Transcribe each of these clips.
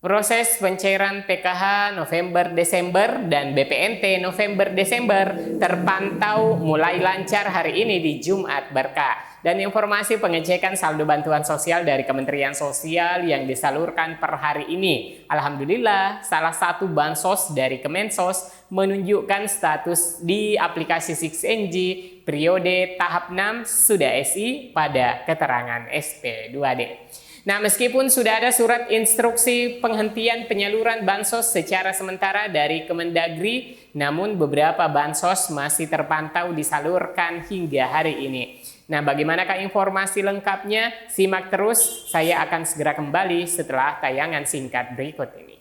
Proses pencairan PKH November-Desember dan BPNT November-Desember terpantau mulai lancar hari ini di Jumat Berkah. Dan informasi pengecekan saldo bantuan sosial dari Kementerian Sosial yang disalurkan per hari ini. Alhamdulillah, salah satu bansos dari Kemensos menunjukkan status di aplikasi 6NG periode tahap 6 sudah SI pada keterangan SP2D. Nah, meskipun sudah ada surat instruksi penghentian penyaluran bansos secara sementara dari Kemendagri, namun beberapa bansos masih terpantau disalurkan hingga hari ini. Nah, bagaimanakah informasi lengkapnya? Simak terus, saya akan segera kembali setelah tayangan singkat berikut ini.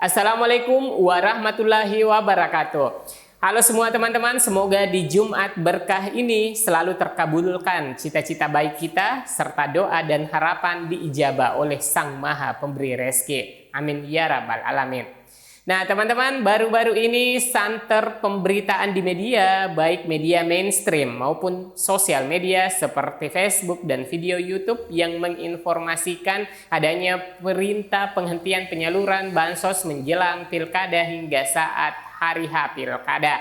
Assalamualaikum warahmatullahi wabarakatuh. Halo semua teman-teman, semoga di Jumat Berkah ini selalu terkabulkan cita-cita baik kita serta doa dan harapan diijabah oleh Sang Maha Pemberi Rezeki. Amin ya rabbal alamin. Nah teman-teman, baru-baru ini santer pemberitaan di media, baik media mainstream maupun sosial media seperti Facebook dan video YouTube yang menginformasikan adanya perintah penghentian penyaluran bansos menjelang pilkada hingga saat hari H pilkada.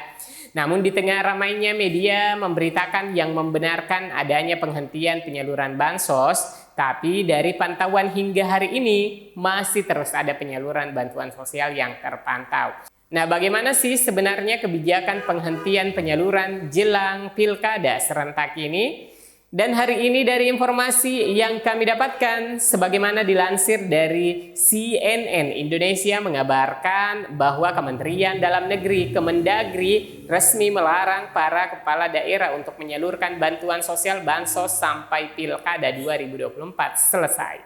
Namun di tengah ramainya media memberitakan yang membenarkan adanya penghentian penyaluran bansos, tapi dari pantauan hingga hari ini masih terus ada penyaluran bantuan sosial yang terpantau. Nah, bagaimana sih sebenarnya kebijakan penghentian penyaluran jelang pilkada serentak ini? Dan hari ini dari informasi yang kami dapatkan, sebagaimana dilansir dari CNN Indonesia mengabarkan bahwa Kementerian Dalam Negeri Kemendagri resmi melarang para kepala daerah untuk menyalurkan bantuan sosial bansos sampai pilkada 2024 selesai.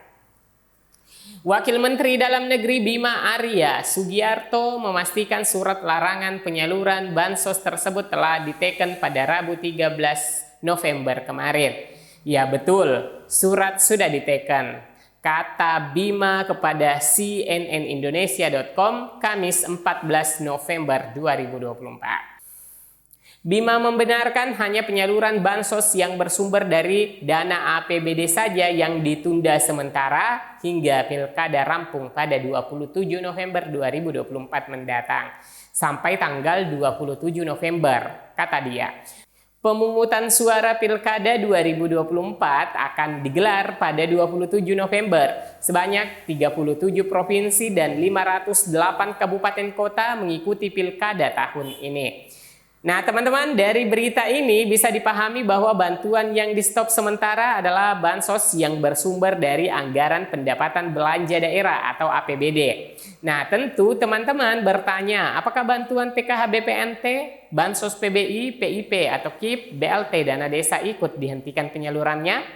Wakil Menteri Dalam Negeri Bima Arya Sugiarto memastikan surat larangan penyaluran bansos tersebut telah diteken pada Rabu 13 November kemarin. Ya betul, surat sudah diteken, kata Bima kepada cnnindonesia.com Kamis 14 November 2024. Bima membenarkan hanya penyaluran bansos yang bersumber dari dana APBD saja yang ditunda sementara hingga pilkada rampung pada 27 November 2024 mendatang. Sampai tanggal 27 November, kata dia. Pemungutan suara Pilkada 2024 akan digelar pada 27 November. Sebanyak 37 provinsi dan 508 kabupaten kota mengikuti Pilkada tahun ini. Nah teman-teman, dari berita ini bisa dipahami bahwa bantuan yang di stop sementara adalah bansos yang bersumber dari anggaran pendapatan belanja daerah atau APBD. Nah tentu teman-teman bertanya, apakah bantuan PKH BPNT, bansos PBI, PIP atau KIP, BLT dana desa ikut dihentikan penyalurannya?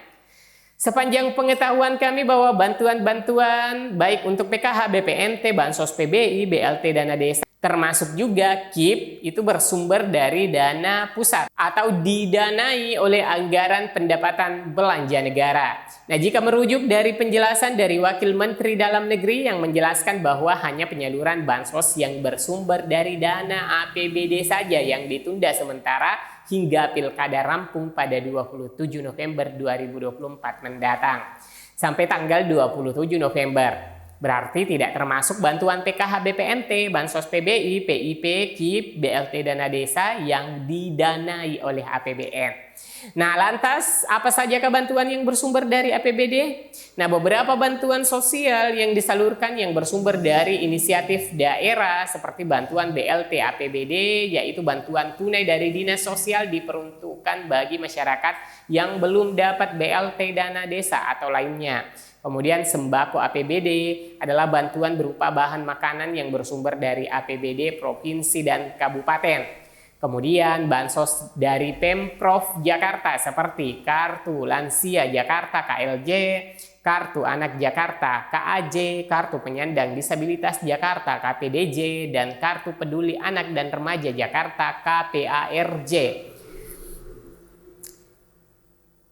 Sepanjang pengetahuan kami bahwa bantuan-bantuan baik untuk PKH BPNT, bansos PBI, BLT dana desa termasuk juga KIP itu bersumber dari dana pusat atau didanai oleh anggaran pendapatan belanja negara. Nah, jika merujuk dari penjelasan dari Wakil Menteri Dalam Negeri yang menjelaskan bahwa hanya penyaluran bansos yang bersumber dari dana APBD saja yang ditunda sementara hingga pilkada rampung pada 27 November 2024 mendatang. Sampai tanggal 27 November. Berarti tidak termasuk bantuan PKH BPNT, bansos PBI, PIP, KIP, BLT dana desa yang didanai oleh APBN. Nah, lantas apa saja bantuan yang bersumber dari APBD? Nah, beberapa bantuan sosial yang disalurkan yang bersumber dari inisiatif daerah seperti bantuan BLT APBD, yaitu bantuan tunai dari Dinas Sosial diperuntukkan bagi masyarakat yang belum dapat BLT dana desa atau lainnya. Kemudian sembako APBD adalah bantuan berupa bahan makanan yang bersumber dari APBD provinsi dan kabupaten. Kemudian bansos dari Pemprov Jakarta seperti Kartu Lansia Jakarta KLJ, Kartu Anak Jakarta KAJ, Kartu Penyandang Disabilitas Jakarta KPDJ, dan Kartu Peduli Anak dan Remaja Jakarta KPARJ.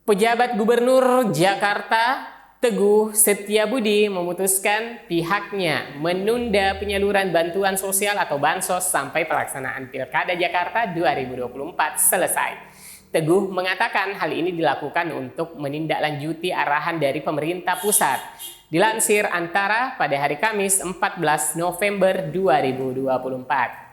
Pejabat Gubernur Jakarta Teguh Setiabudi memutuskan pihaknya menunda penyaluran bantuan sosial atau bansos sampai pelaksanaan Pilkada Jakarta 2024 selesai. Teguh mengatakan hal ini dilakukan untuk menindaklanjuti arahan dari pemerintah pusat. Dilansir Antara pada hari Kamis 14 November 2024.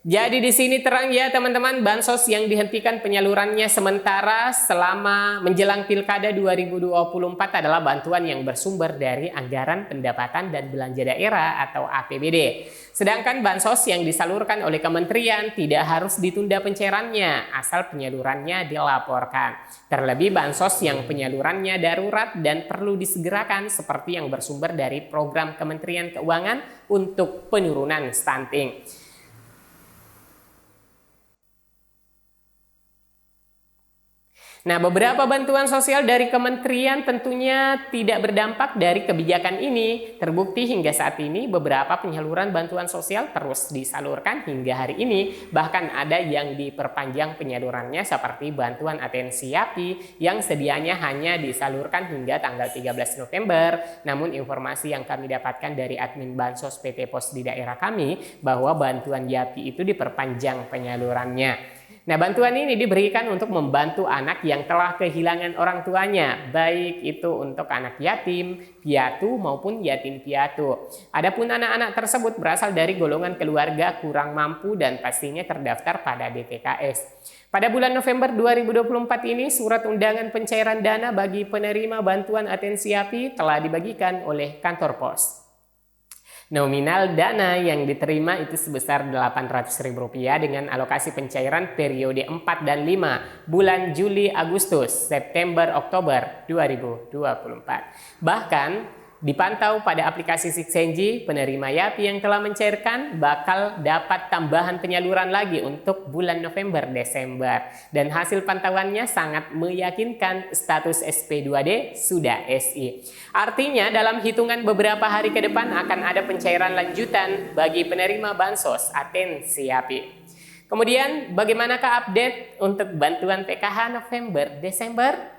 Jadi di sini terang ya teman-teman, bansos yang dihentikan penyalurannya sementara selama menjelang Pilkada 2024 adalah bantuan yang bersumber dari anggaran pendapatan dan belanja daerah atau APBD. Sedangkan bansos yang disalurkan oleh kementerian tidak harus ditunda pencairannya asal penyalurannya dilaporkan. Terlebih bansos yang penyalurannya darurat dan perlu disegerakan seperti yang bersumber dari program Kementerian Keuangan untuk penurunan stunting. Nah, beberapa bantuan sosial dari kementerian tentunya tidak berdampak dari kebijakan ini. Terbukti hingga saat ini beberapa penyaluran bantuan sosial terus disalurkan hingga hari ini. Bahkan ada yang diperpanjang penyalurannya seperti bantuan atensi API yang sedianya hanya disalurkan hingga tanggal 13 November. Namun informasi yang kami dapatkan dari admin Bansos PT Pos di daerah kami bahwa bantuan YAPI itu diperpanjang penyalurannya. Nah, bantuan ini diberikan untuk membantu anak yang telah kehilangan orang tuanya, baik itu untuk anak yatim, piatu maupun yatim piatu. Adapun anak-anak tersebut berasal dari golongan keluarga kurang mampu dan pastinya terdaftar pada DTKS. Pada bulan November 2024 ini, surat undangan pencairan dana bagi penerima bantuan atensi API telah dibagikan oleh kantor pos. Nominal dana yang diterima itu sebesar Rp800.000 dengan alokasi pencairan periode 4 dan 5 bulan Juli, Agustus, September, Oktober 2024. Bahkan dipantau pada aplikasi Siksenji, penerima YAPI yang telah mencairkan bakal dapat tambahan penyaluran lagi untuk bulan November, Desember. Dan hasil pantauannya sangat meyakinkan, status SP2D sudah SI. Artinya dalam hitungan beberapa hari ke depan akan ada pencairan lanjutan bagi penerima bansos atensi YAPI. Kemudian bagaimanakah update untuk bantuan PKH November, Desember?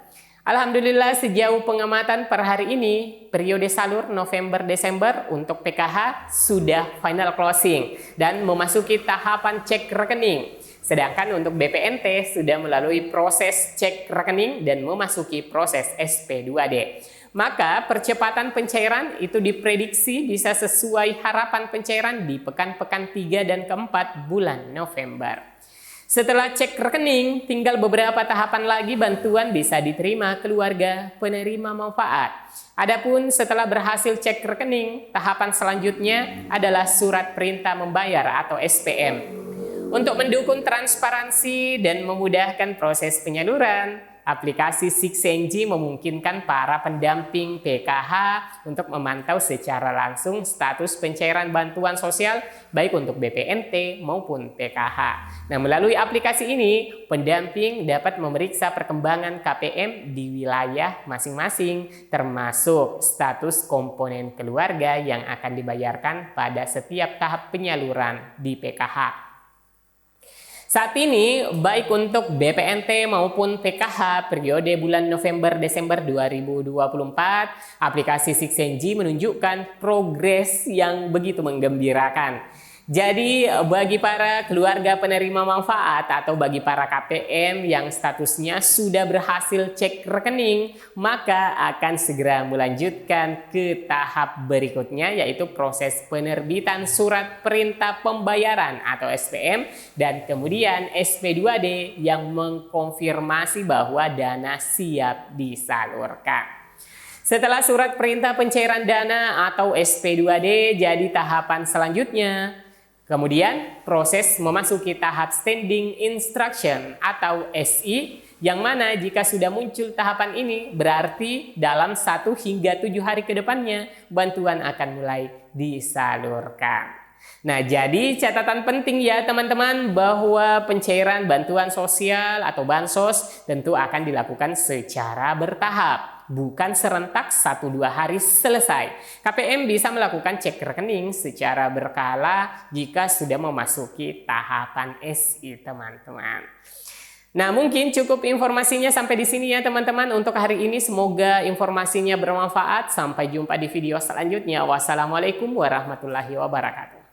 Alhamdulillah sejauh pengamatan per hari ini, periode salur November-Desember untuk PKH sudah final closing dan memasuki tahapan cek rekening. Sedangkan untuk BPNT sudah melalui proses cek rekening dan memasuki proses SP2D. Maka percepatan pencairan itu diprediksi bisa sesuai harapan pencairan di pekan-pekan 3 dan keempat bulan November. Setelah cek rekening, tinggal beberapa tahapan lagi bantuan bisa diterima keluarga penerima manfaat. Adapun setelah berhasil cek rekening, tahapan selanjutnya adalah surat perintah membayar atau SPM. Untuk mendukung transparansi dan memudahkan proses penyaluran, aplikasi Siksenji memungkinkan para pendamping PKH untuk memantau secara langsung status pencairan bantuan sosial baik untuk BPNT maupun PKH. Nah, melalui aplikasi ini, pendamping dapat memeriksa perkembangan KPM di wilayah masing-masing, termasuk status komponen keluarga yang akan dibayarkan pada setiap tahap penyaluran di PKH. Saat ini, baik untuk BPNT maupun PKH periode bulan November-Desember 2024, aplikasi Siksenji menunjukkan progres yang begitu menggembirakan. Jadi bagi para keluarga penerima manfaat atau bagi para KPM yang statusnya sudah berhasil cek rekening, maka akan segera melanjutkan ke tahap berikutnya, yaitu proses penerbitan surat perintah pembayaran atau SPM dan kemudian SP2D yang mengkonfirmasi bahwa dana siap disalurkan. Setelah surat perintah pencairan dana atau SP2D jadi tahapan selanjutnya, kemudian proses memasuki tahap standing instruction atau SI, yang mana jika sudah muncul tahapan ini berarti dalam 1 hingga 7 hari ke depannya bantuan akan mulai disalurkan. Nah, jadi catatan penting ya teman-teman bahwa pencairan bantuan sosial atau bansos tentu akan dilakukan secara bertahap, bukan serentak 1-2 hari selesai. KPM bisa melakukan cek rekening secara berkala jika sudah memasuki tahapan SI, teman-teman. Nah, mungkin cukup informasinya sampai di sini ya teman-teman untuk hari ini. Semoga informasinya bermanfaat. Sampai jumpa di video selanjutnya. Wassalamualaikum warahmatullahi wabarakatuh.